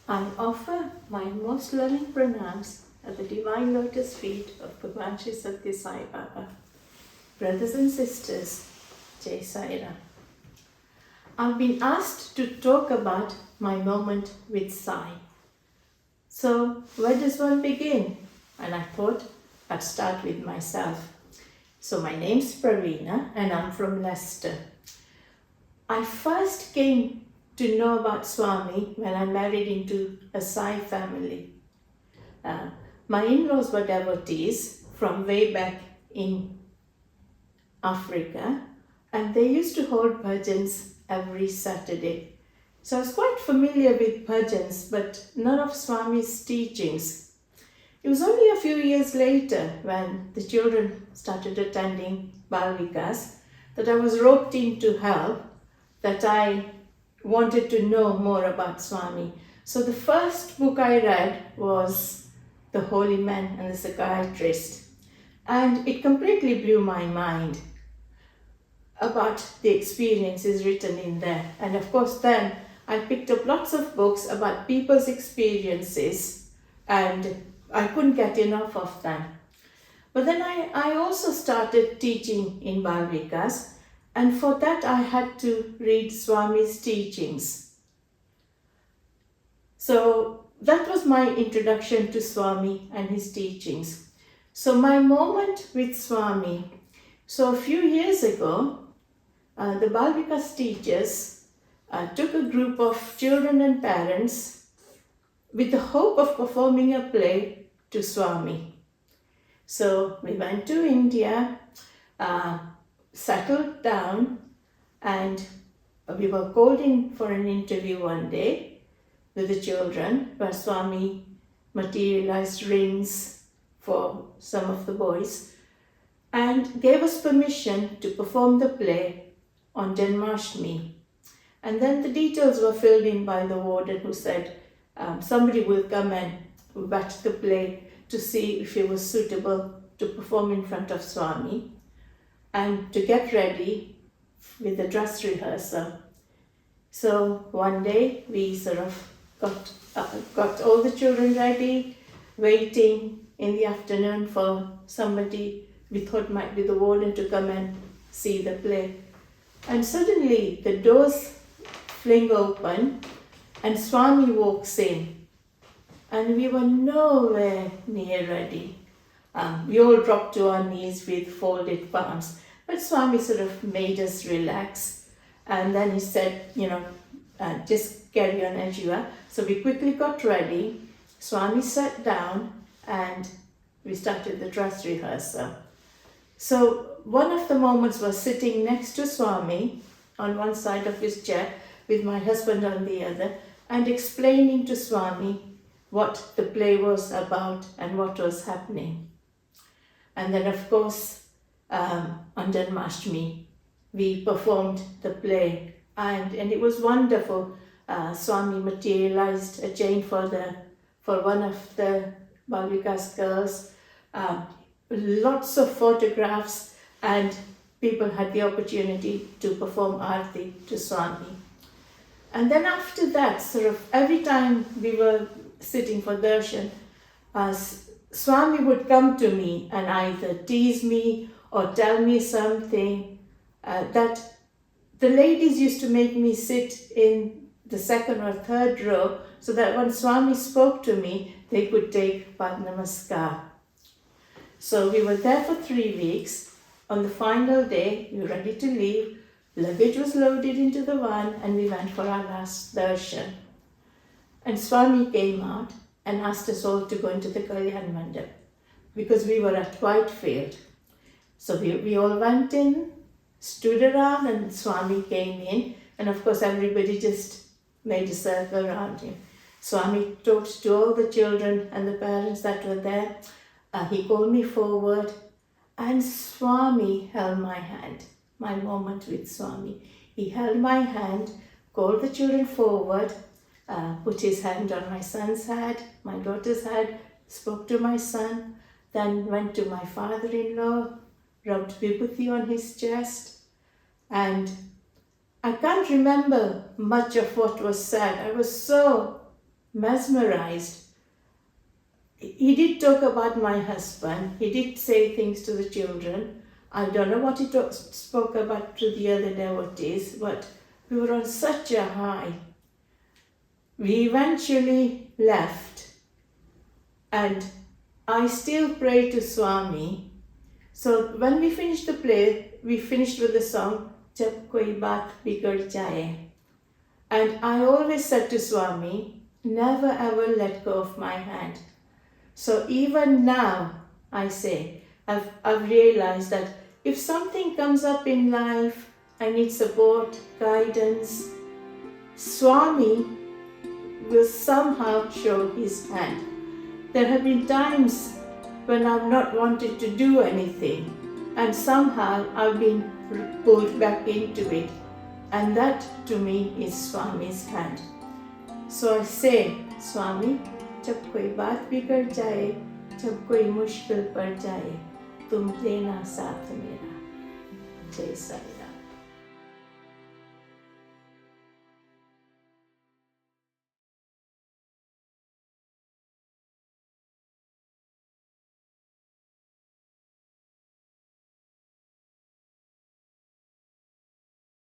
I offer my most loving pranams at the divine lotus feet of Bhagwan Sri Sathya Sai Baba. Brothers and sisters, Jai Sai Ram. I've been asked to talk about my moment with Sai. So, where does one begin? And I thought I'd start with myself. So, my name's Pravina and I'm from Leicester. I first came to know about Swami when I married into a Sai family. My in-laws were devotees from way back in Africa, and they used to hold bhajans every Saturday. So I was quite familiar with bhajans, but none of Swami's teachings. It was only a few years later, when the children started attending Bal Vikas, that I was roped in to help, that I wanted to know more about Swami. So the first book I read was The Holy Man and the Psychiatrist, and it completely blew my mind about the experiences written in there. And of course then I picked up lots of books about people's experiences, and I couldn't get enough of them. But then I also started teaching in Bal Vikas, and for that I had to read Swami's teachings. So that was my introduction to Swami and his teachings. So my moment with Swami, so a few years ago, the Bal Vikas teachers took a group of children and parents with the hope of performing a play to Swami. So we went to India, settled down, and we were called in for an interview one day with the children, where Swami materialized rings for some of the boys and gave us permission to perform the play on Janmashtami. And then the details were filled in by the warden, who said somebody will come and watch the play to see if it was suitable to perform in front of Swami, and to get ready with the dress rehearsal. So one day we sort of got all the children ready, waiting in the afternoon for somebody we thought might be the warden to come and see the play. And suddenly the doors fling open and Swami walks in, and we were nowhere near ready. We all dropped to our knees with folded palms, but Swami sort of made us relax, and then he said, just carry on as you are. So we quickly got ready. Swami sat down and we started the dress rehearsal. So one of the moments was sitting next to Swami on one side of his chair with my husband on the other, and explaining to Swami what the play was about and what was happening. And then of course on Janmashtami we performed the play, and it was wonderful. Swami materialized a chain for one of the Bal Vikas girls. Lots of photographs, and people had the opportunity to perform Aarti to Swami. And then after that, sort of every time we were sitting for darshan, Swami would come to me and either tease me or tell me something that the ladies used to make me sit in the second or third row, so that when Swami spoke to me, they could take Paad Namaskar. So we were there for 3 weeks. On the final day, we were ready to leave. Luggage was loaded into the van, and we went for our last darshan. And Swami came out and asked us all to go into the Kalyan Mandap, because we were at Whitefield. So we all went in, stood around, and Swami came in, and of course everybody just made a circle around him. Swami talked to all the children and the parents that were there. He called me forward, and Swami held my hand. My moment with Swami. He held my hand, called the children forward, put his hand on my son's head, my daughter's head, spoke to my son, then went to my father-in-law, rubbed vibhuti on his chest, and I can't remember much of what was said. I was so mesmerized. He did talk about my husband. He did say things to the children. I don't know what he spoke about to the other devotees, but we were on such a high. We eventually left, and I still pray to Swami. So when we finished the play, we finished with the song, Jab koi baat bigad jaye. And I always said to Swami, never ever let go of my hand. So even now, I say, I've realized that if something comes up in life, I need support, guidance, Swami will somehow show his hand. There have been times when I've not wanted to do anything, and somehow I've been pulled back into it, and that to me is Swami's hand. So I say, Swami, जब कोई बात बिगड़ जाए, जब कोई मुश्किल पड़ जाए, तुम देना साथ मेरा. जय साई.